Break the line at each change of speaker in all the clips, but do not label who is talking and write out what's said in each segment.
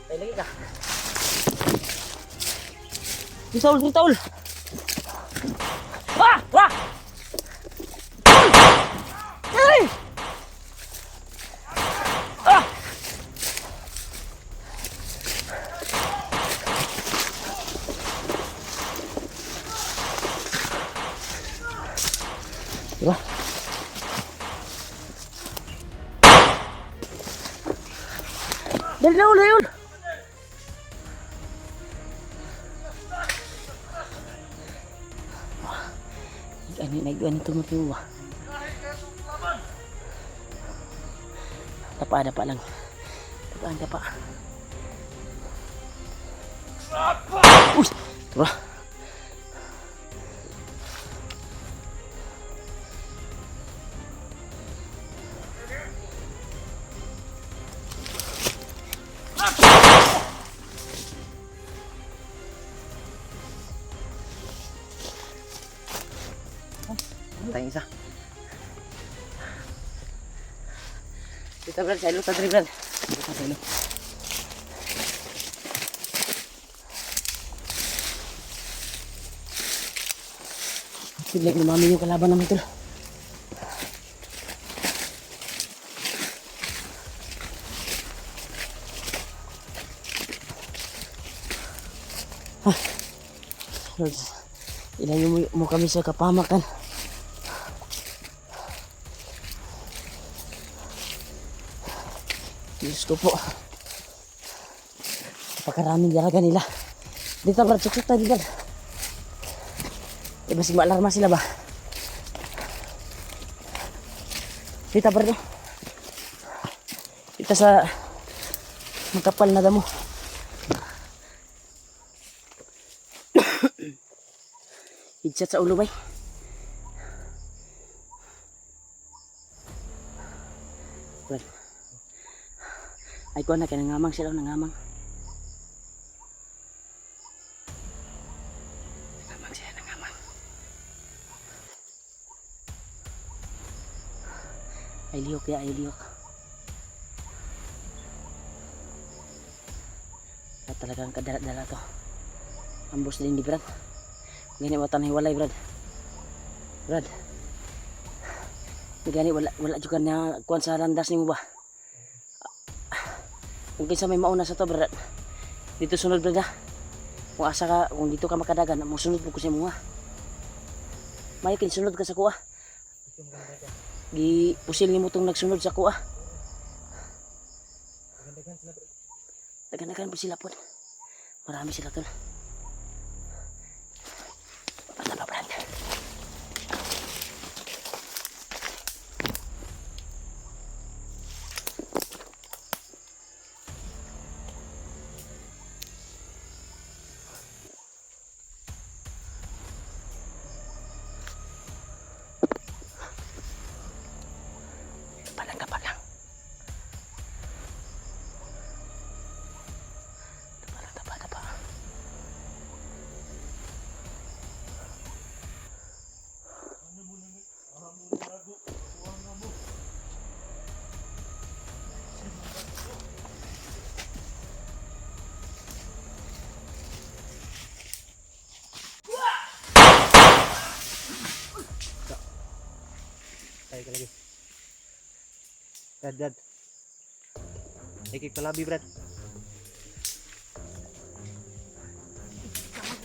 Ay, lagi ka. Taul, taul. Ah! Ah! Ay! Ah! Diba? Dali na ulit yun. Nag-ano tumutuwa. Dapa lang. Dapa. Uy! Tura. Tayong isa. Dito Brad, sa ilo, sa dali Brad. Dito sa ilo. Siglag na mami yung kalaban namin ito. Ilayo mo kami sa kapamakan. Diyos ko po. Napakaraming dalaga nila. Dito Brad, suksok tayo Brad. Eh basig maalarma sila ba? Dito Brad. Dito sa magkapal na damo. Headshot sa ulo bay. Brad. Ay ko na kaya nangamang sila, nangamang. Nangamang. Ay liyok ya, ay liyok. At talagang kadala-dala to. Ambos din di Brad. Gani watan hiwalay Brad. Brad. Gani wala juga na kuan sa landas nimo ba? Kung kinsa may mauna sa to Brad. Dito sunod Brad ha. Kung asa ka, kung dito ka makadagan, mo sunod po ko sa mga. May kinsunod ka sa kuha. Gi pusil nimo tong nagsunod sa kuha. Dagan-dagan po sila po. Marami sila tol. Basta pa Brad. Tayo ka lagi. Dad.
Ikik palabi, Brad.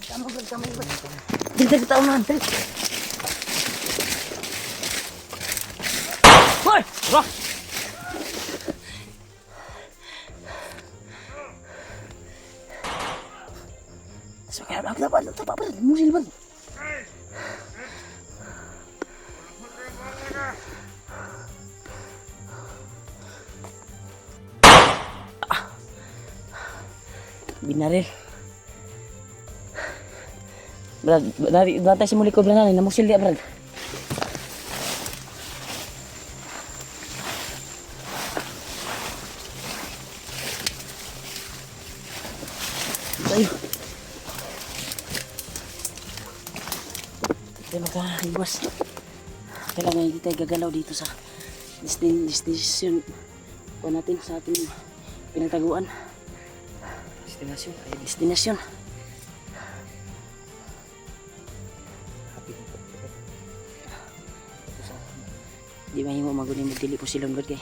Tama, Brad. Tama, Brad. Dili taon na. Dili. Hoy! Rock! So, kaya dapat, Brad. Musil, Brad. Binaril. Brad, dari si muli ko Brad, namusil dia, Brad. Ayo. Kita makaiwas. Kailangan hindi tayo gagalaw dito sa destination o natin sa ating pinataguan.
Destinasyon.
Destination. Di mahimo magunin mo dili po silang Brad kay.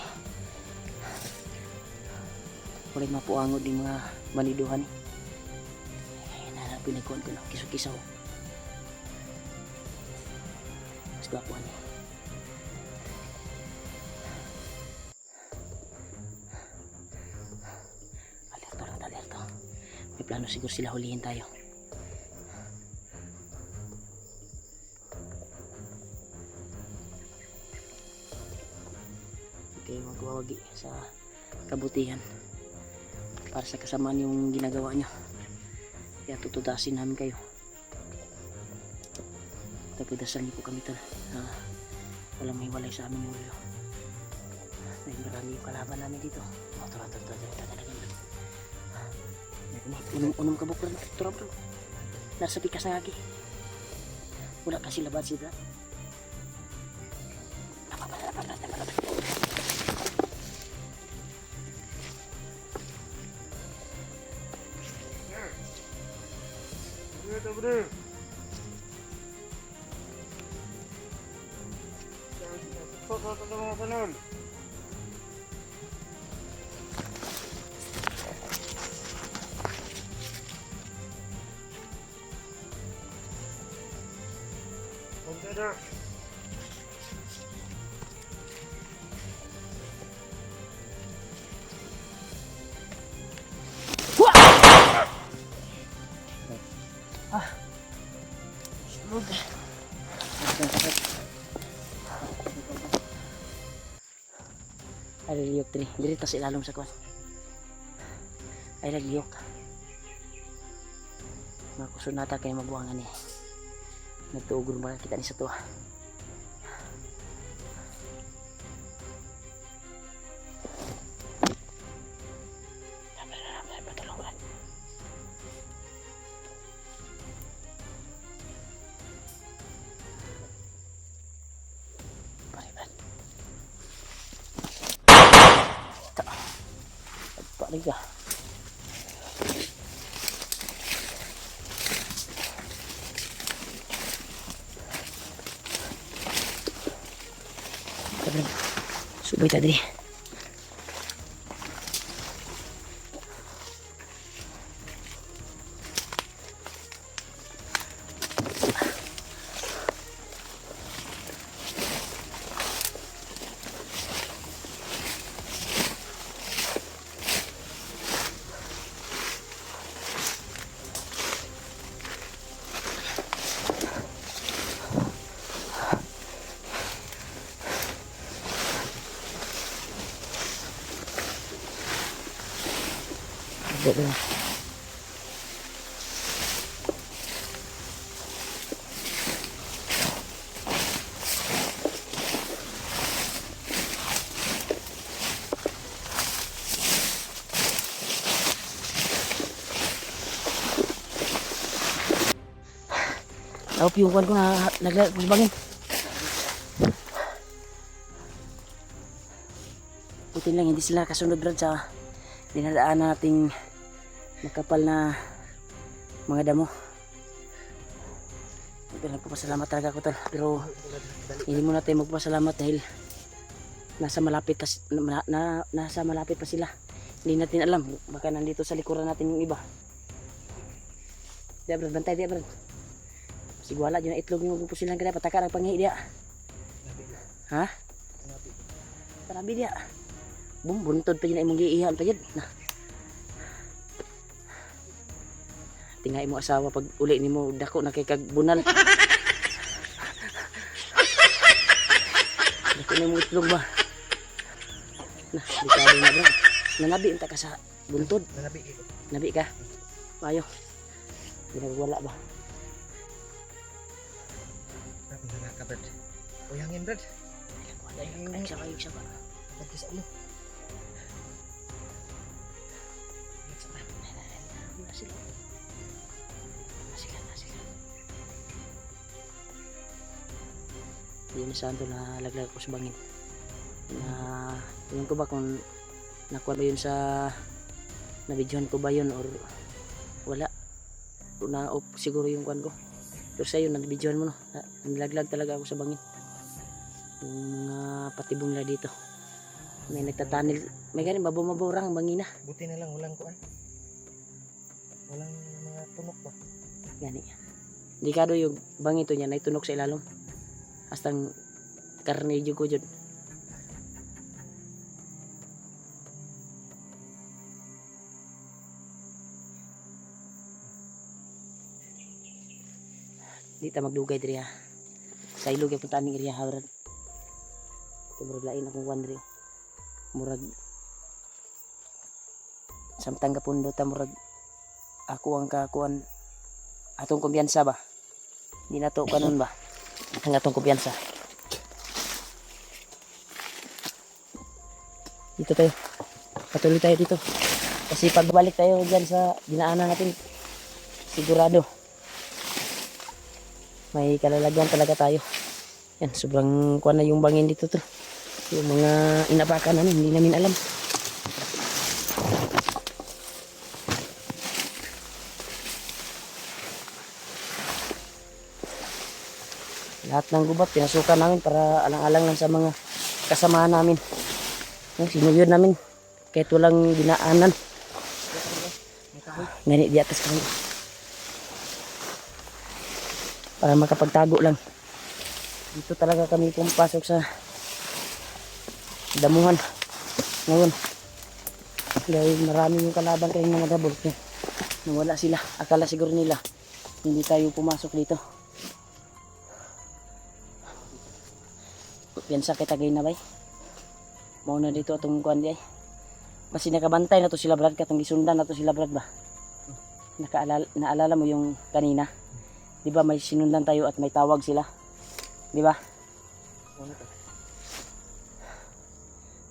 Walay mapuangod di mga maniduhan ni. Ay na pinagkuhan ko na kiso-kisaw. Mas gwapuan ni. Alerto lang, alerto. May plano siguro sila hulihin tayo. Kayo magwawagi sa kabutihan para sa kasamaan yung ginagawa nyo, kaya tutudasin namin kayo. Tagdasal niyo po kami tol na walang may walay sa aming ulo dahil marami yung kalaban namin dito. Unong kabuk bro, tura bro, nasa pikas na lagi, wala kasi labad si Brad.
Bro. Jangan mga kanon. Consider.
Ay liyok tini, diri tas ilalom sa kwan. Ay liyok. Makusod nata kay mabuangan ni. Nagtuugro ba kita ni sa tuwa. Liga. Subay tadi. Betul. Tahu piukan ko na nagbangin. Buti lang hindi sila kasunod Brad sa dinadaan nating makapal na mga damo. Pero nagpapasalamat talaga ako tol. Pero hindi muna tayo magpasalamat dahil nasa malapit pa sila. Hindi natin alam. Baka nandito sa likuran natin yung iba. Diya Brad, bantay diya Brad. Sigwala dyan na itlog yung magpupusilan ka na. Pataka ng panghi diya. Ha? Tarabi diya. Buntod pa dyan ay mong giihan pa dyan. Nah. Tingay mo asawa pag uli ni mo dako na kay kagbunal. Dako na mo itlog ba? Nah, delikado na Brad. Nanabi unta ka sa buntod. Nabi ka? Ayo. Ginagwala ba?
Grabe na ka, Brad. Uyangin, Brad.
Ay, siya ba?
Pagkis mo.
Hindi na santo na laglag ko sa bangin. Tingin ko ba kung nakuha ba yun sa nabidyohan ko ba yun or wala. Na off siguro yung kuhan ko. Pero sa'yo nabidyohan mo no. Nilaglag talaga ako sa bangin. Yung mga patibong nila dito. May nagtatanil. May galing mabaw-mabaw bangina.
Buti na lang walang kuan. Walang mga tunok ba?
Gani. Delikado yung bangin to niya na itunok sa ilalom. Hastang karne jud ko jud. Di ta magdugay diri ha. Sa ilog yung puntaan ng area ha. Murag lain akong kuan diri. Murag samtang kapundo ta murag ako ang kakuan atong kumpiyansa ba. Di na to kanon ba. Ang atong kumpiyansa. Dito tayo. Patuloy tayo dito. Kasi pagbalik tayo dyan sa dinaanan natin sigurado may kalalagyan talaga tayo. Yan, sobrang kuwan na yung bangin dito to. Yung mga inapakan namin, hindi namin alam. Lahat ng gubat, pinasukan namin para alang-alang lang sa mga kasamahan namin. Sinuyod namin kahit walang dinaanan. Ngani di atas kami. Para makapagtago lang. Dito talaga kami pumapasok sa damuhan ngayon. Dahil marami yung kalaban kayong mga dabol. Nawala sila. Akala siguro nila hindi tayo pumasok dito. Yan sa kitagay na bay. Mauna dito atong kuan di ay. Kasi nakabantay na to sila Brad katong gisundan na to sila Brad ba. Naalala mo yung kanina? 'Di ba may sinundan tayo at may tawag sila? 'Di ba?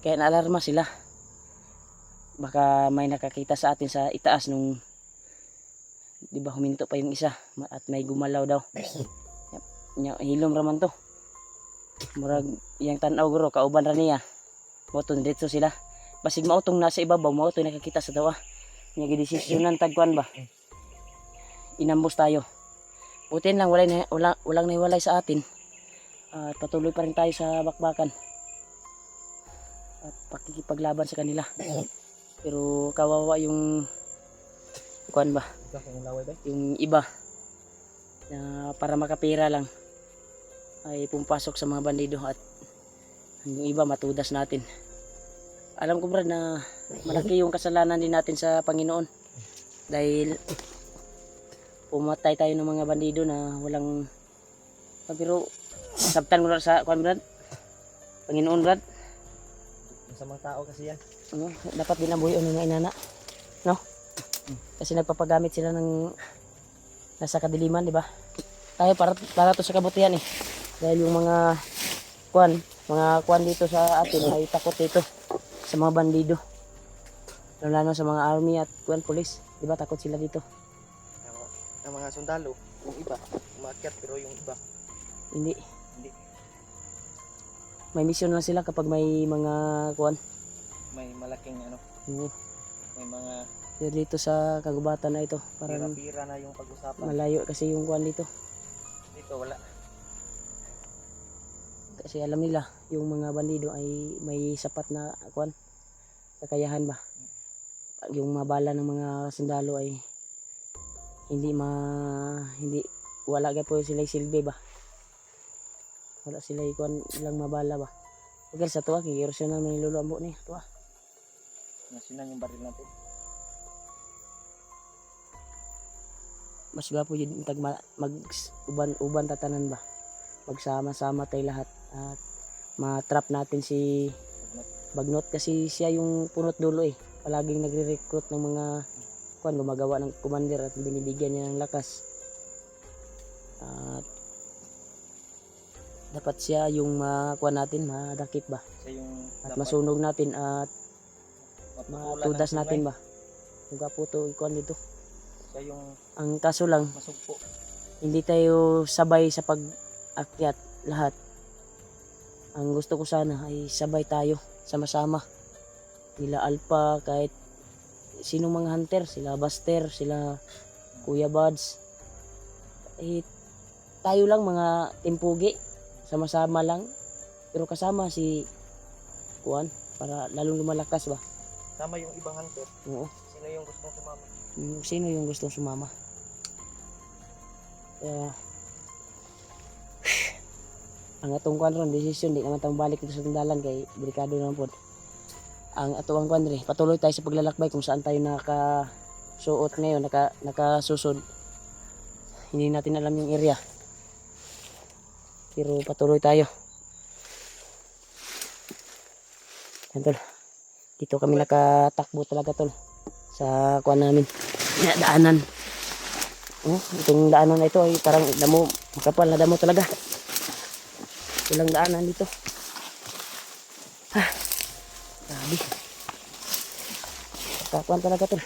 Kaya naalarma sila. Baka may nakakita sa atin sa itaas nung 'di ba huminto pa yung isa at may gumalaw daw. Hilom raman to. Murag yang tan-aw guro kauban ra niya. Moton dito sila. Basig mautong nasa ibabaw mo to nakakita sa dawa. Nya gidesisyonan tagkuan ba. Inambos tayo. Butin lang walang nahiwalay sa atin. At patuloy pa rin tayo sa bakbakan. At pakikipaglaban sa kanila. Pero kawawa yung kuan ba? Yung iba na para makapira lang ay pumapasok sa mga bandido at yung iba matudas natin. Alam ko Brad na malaki yung kasalanan din natin sa Panginoon dahil pumatay tayo ng mga bandido na walang pero sabtan mo sa kuan Brad. Panginoon Brad.
Sa mga tao kasi yan.
Dapat din nabuhay ng mga inana. No? Kasi nagpapagamit sila ng nasa kadiliman, di ba? Tayo para to sa kabutihan eh. Dahil yung mga kuan dito sa atin ay takot dito sa mga bandido. Lalo sa mga army at police, di ba takot sila dito?
Ang mga sundalo, yung iba, umakyat pero yung iba
Hindi.
hindi.
May misyon lang sila kapag may mga
May malaking may mga
dito sa kagubatan na ito. Parang
pira na yung pag-usapan.
malayo kasi yung dito.
Dito wala.
Kasi alam nila yung mga bandido ay may sapat na kakayahan ba yung mabala ng mga sundalo ay hindi wala ka po sila silbi ba. Wala sila ikuan ilang mabala ba. Pagkal sa tuwa kay erosyonal man niluluambo ni tuwa.
Nasinan yung baril natin.
Mas gapo yun mag uban tatanan ba. Magsama-sama tayo lahat at ma-trap natin si Bagnot kasi siya yung punot dulo eh. Palaging nagre-recruit ng mga gumagawa ng commander at binibigyan niya ng lakas. At dapat siya yung natin, madakip ba.
Siya yung
At
dapat
masunog natin at
maputulan
matudas
ng
natin
tunay.
ba. Kung kaputo ikuan dito.
Siya yung
Ang kaso lang,
masugpo.
hindi tayo sabay sa pag-akyat lahat. Ang gusto ko sana ay sabay tayo, sama-sama. Nila Alpha, kahit sinong mga hunter, sila Buster, sila Kuya Buds. Eh, tayo lang mga timpugi, sama-sama lang. Pero kasama si Kuan, para lalong lumalakas ba.
Tama yung ibang hunter.
Oo.
Sino yung gustong sumama?
Sino yung gustong sumama? Kaya, ang atong kwan ron, desisyon, di naman tayong balik dito sa tindalan kay delikado naman po. Ang atong kwan rin, patuloy tayo sa paglalakbay kung saan tayo nakasuot ngayon, nakasusod. Hindi natin alam yung area. Pero patuloy tayo. Yan tol. Dito kami nakatakbo talaga tol. Sa kwan namin. Daanan. Oh, itong daanan na ito ay parang damo, makapal na damo talaga. Ilang daanan dito. Grabe. Kakuan talaga tol.